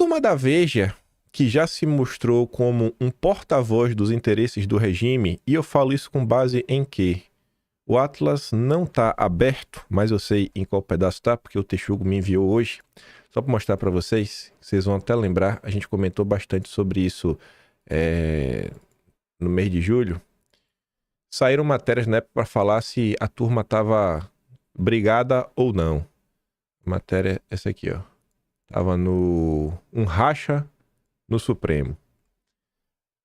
turma da Veja, que já se mostrou como um porta-voz dos interesses do regime, e eu falo isso com base em que o Atlas não está aberto, mas eu sei em qual pedaço está, porque o Texugo me enviou hoje. Só para mostrar para vocês, vocês vão até lembrar, a gente comentou bastante sobre isso no mês de julho. Saíram matérias na época para falar se a turma estava brigada ou não. Matéria essa aqui, ó. Tava no um racha no Supremo.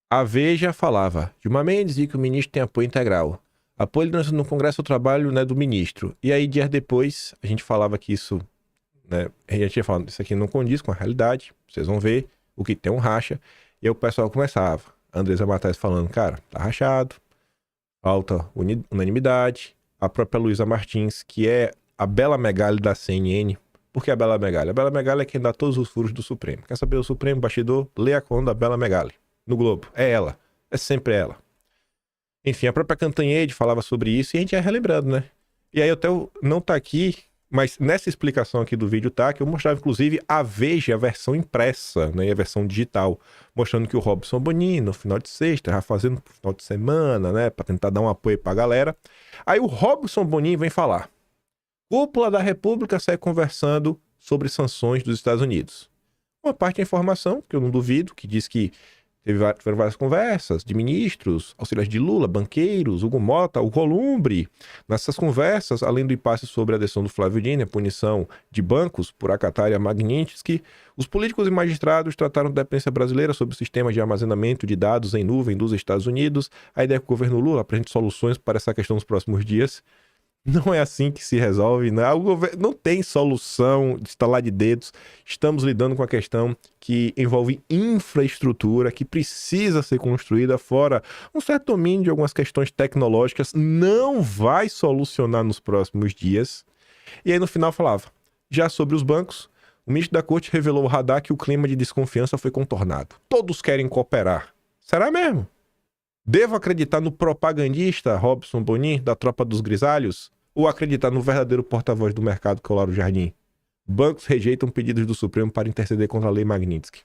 A Veja falava, Gilmar Mendes diz que o ministro tem apoio integral. Apoio no Congresso do Trabalho, né, do ministro. E aí, dias depois, a gente falava que isso, né, a gente ia falando, isso aqui não condiz com a realidade, vocês vão ver o que tem um racha. E aí o pessoal começava, Andresa Matais falando, cara, tá rachado, falta unanimidade. A própria Luísa Martins, que é a Bela Megali da CNN. Por que a Bela Megali? A Bela Megali é quem dá todos os furos do Supremo. Quer saber o Supremo, bastidor? Lê a coluna da Bela Megali no Globo. É ela. É sempre ela. Enfim, a própria Cantanhede falava sobre isso e a gente ia relembrando, né? E aí até não tá aqui, mas nessa explicação aqui do vídeo tá, que eu mostrava inclusive a Veja, a versão impressa, né? E a versão digital, mostrando que o Robson Bonini, no final de sexta, já fazendo pro final de semana, né? Pra tentar dar um apoio pra galera. Aí o Robson Bonini vem falar. Cúpula da República sai conversando sobre sanções dos Estados Unidos. Uma parte da informação, que eu não duvido, que diz que tiveram várias conversas de ministros, auxiliares de Lula, banqueiros, Hugo Mota, o Columbre. Nessas conversas, além do impasse sobre a adesão do Flávio Dino, a punição de bancos por acatar a Magnitsky, os políticos e magistrados trataram da dependência brasileira sobre o sistema de armazenamento de dados em nuvem dos Estados Unidos. A ideia é que o governo Lula apresente soluções para essa questão nos próximos dias. Não é assim que se resolve, né? O governo não tem solução de estalar de dedos. Estamos lidando com a questão que envolve infraestrutura que precisa ser construída, fora um certo domínio de algumas questões tecnológicas. Não vai solucionar nos próximos dias. E aí no final falava, já sobre os bancos, o ministro da Corte revelou ao radar que o clima de desconfiança foi contornado. Todos querem cooperar. Será mesmo? Devo acreditar no propagandista Robson Bonini, da Tropa dos Grisalhos? Ou acreditar no verdadeiro porta-voz do mercado, que é o Lauro Jardim? Bancos rejeitam pedidos do Supremo para interceder contra a lei Magnitsky.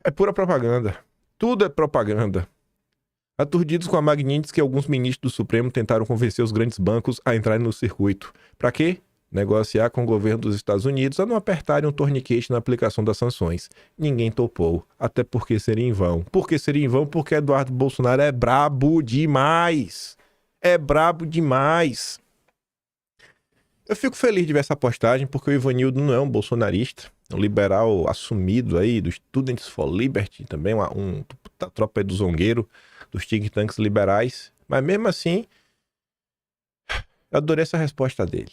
É pura propaganda. Tudo é propaganda. Aturdidos com a Magnitsky, alguns ministros do Supremo tentaram convencer os grandes bancos a entrarem no circuito. Para quê? Negociar com o governo dos Estados Unidos a não apertarem um torniquete na aplicação das sanções. Ninguém topou, até porque seria em vão. Por que seria em vão? Porque Eduardo Bolsonaro é brabo demais. É brabo demais. Eu fico feliz de ver essa postagem, porque o Ivanildo não é um bolsonarista, é um liberal assumido aí, do Students for Liberty, também da tropa do zongueiro, dos think tanks liberais. Mas mesmo assim, eu adorei essa resposta dele.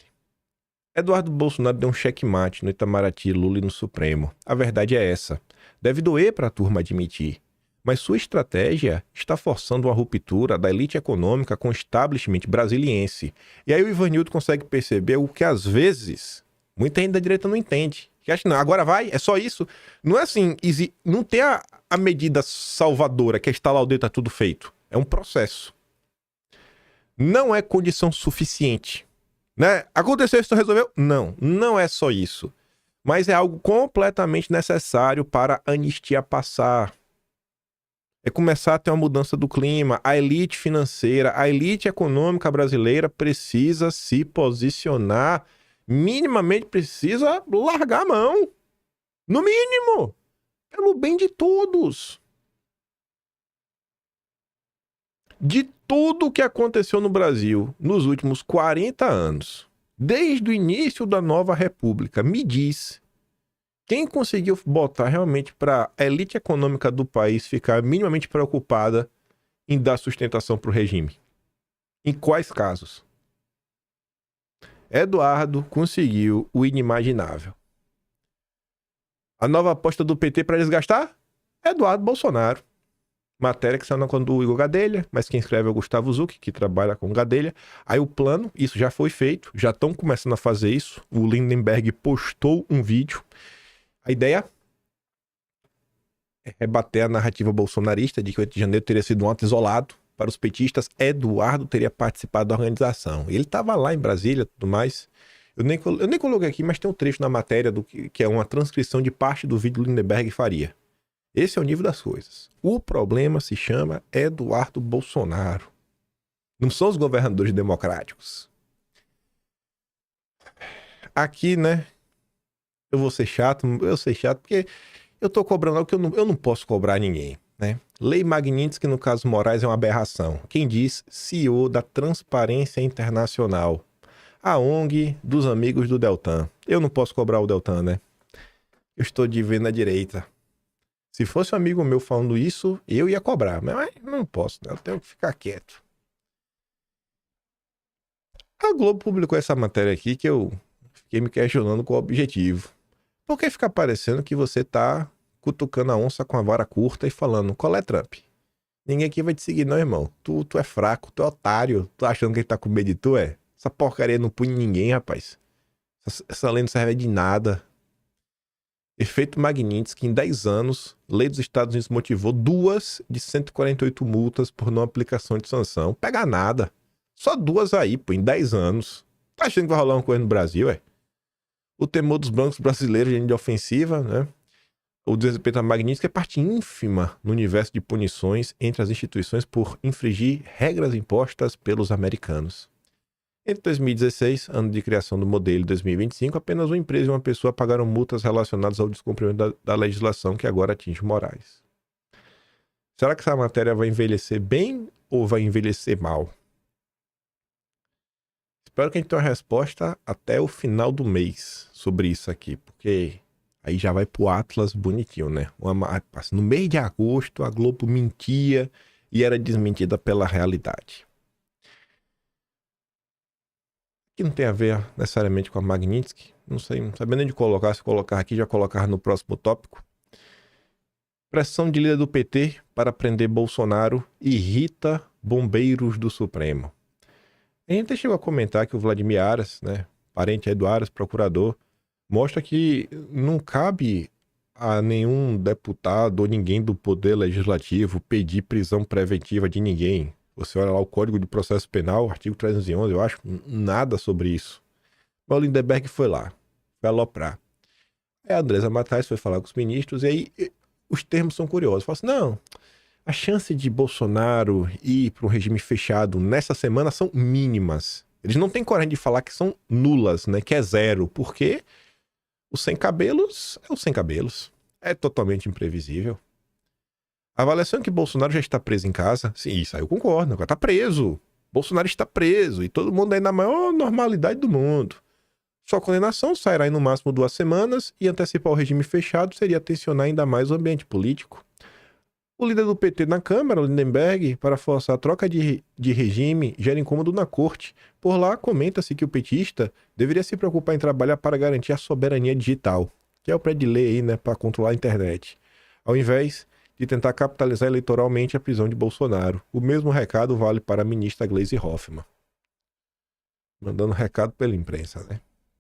Eduardo Bolsonaro deu um checkmate no Itamaraty, Lula e no Supremo. A verdade é essa. Deve doer para a turma admitir. Mas sua estratégia está forçando uma ruptura da elite econômica com o establishment brasiliense. E aí o Ivanildo consegue perceber o que às vezes muita gente da direita não entende. Que acha que não, agora vai, é só isso. Não é assim, não tem a medida salvadora, que é estalar o dedo, tá tudo feito. É um processo. Não é condição suficiente. Né? Aconteceu isso, resolveu? Não, não é só isso. Mas é algo completamente necessário para a anistia passar. É começar a ter uma mudança do clima. A elite financeira, a elite econômica brasileira precisa se posicionar. Minimamente precisa largar a mão. No mínimo. Pelo bem de todos. De tudo o que aconteceu no Brasil nos últimos 40 anos, desde o início da nova república, me diz, quem conseguiu botar realmente para a elite econômica do país ficar minimamente preocupada em dar sustentação para o regime? Em quais casos? Eduardo conseguiu o inimaginável. A nova aposta do PT para desgastar? Eduardo Bolsonaro. Matéria que saiu na conta do Igor Gadelha, mas quem escreve é o Gustavo Zucchi, que trabalha com Gadelha. Aí o plano, isso já foi feito, já estão começando a fazer isso. O Lindenberg postou um vídeo. A ideia é rebater a narrativa bolsonarista de que o 8 de janeiro teria sido um ato isolado. Para os petistas, Eduardo teria participado da organização. Ele estava lá em Brasília e tudo mais. Eu nem coloquei aqui, mas tem um trecho na matéria que é uma transcrição de parte do vídeo do Lindenberg Faria. Esse é o nível das coisas. O problema se chama Eduardo Bolsonaro. Não são os governadores democráticos. Aqui, né? Eu sei chato porque eu tô cobrando algo que eu não posso cobrar ninguém, né? Lei Magnitsky, no caso Moraes, é uma aberração. Quem diz? CEO da Transparência Internacional. A ONG dos amigos do Deltan. Eu não posso cobrar o Deltan, né? Eu estou de ver na direita. Se fosse um amigo meu falando isso, eu ia cobrar. Mas não posso, né? Eu tenho que ficar quieto. A Globo publicou essa matéria aqui que eu fiquei me questionando com o objetivo. Por que fica parecendo que você tá cutucando a onça com a vara curta e falando, qual é, Trump? Ninguém aqui vai te seguir não, irmão. Tu é fraco, tu é otário. Tu achando que ele tá com medo de tu, é? Essa porcaria não pune ninguém, rapaz. Essa lei não serve de nada. Efeito Magnitsky, em 10 anos, lei dos Estados Unidos motivou 2 de 148 multas por não aplicação de sanção. Pega nada. Só 2 aí, pô, em 10 anos. Tá achando que vai rolar uma coisa no Brasil, é? O temor dos bancos brasileiros de ofensiva, né? O desrespeito à Magnitsky é parte ínfima no universo de punições entre as instituições por infringir regras impostas pelos americanos. Entre 2016, ano de criação do modelo, e 2025, apenas uma empresa e uma pessoa pagaram multas relacionadas ao descumprimento da legislação que agora atinge Moraes. Será que essa matéria vai envelhecer bem ou vai envelhecer mal? Espero que a gente tenha uma resposta até o final do mês sobre isso aqui, porque aí já vai pro Atlas bonitinho, né? No mês de agosto, a Globo mentia e era desmentida pela realidade. Que não tem a ver necessariamente com a Magnitsky. Não sei, não sabia nem de colocar. Se colocar aqui, já colocar no próximo tópico. Pressão de líder do PT para prender Bolsonaro irrita bombeiros do Supremo. A gente até chegou a comentar que o Vladimir Aras, né, parente aí do Aras, procurador, mostra que não cabe a nenhum deputado ou ninguém do Poder Legislativo pedir prisão preventiva de ninguém. Você olha lá o Código de Processo Penal, artigo 311, eu acho, nada sobre isso. Mas o Lindenberg foi lá, foi aloprar. Aí a Andresa Matais foi falar com os ministros, e aí os termos são curiosos. Fala assim, não, a chance de Bolsonaro ir para um regime fechado nessa semana são mínimas. Eles não têm coragem de falar que são nulas, né, que é zero, porque o sem cabelos é o sem cabelos. É totalmente imprevisível. A avaliação é que Bolsonaro já está preso em casa. Sim, isso aí eu concordo. Agora tá preso. Bolsonaro está preso. E todo mundo aí na maior normalidade do mundo. Sua condenação sairá em no máximo 2 semanas e antecipar o regime fechado seria tensionar ainda mais o ambiente político. O líder do PT na Câmara, Lindenberg, para forçar a troca de regime, gera incômodo na corte. Por lá, comenta-se que o petista deveria se preocupar em trabalhar para garantir a soberania digital, que é o pré-de-lei aí, né, para controlar a internet. Ao invés de tentar capitalizar eleitoralmente a prisão de Bolsonaro. O mesmo recado vale para a ministra Gleisi Hoffmann. Mandando recado pela imprensa, né?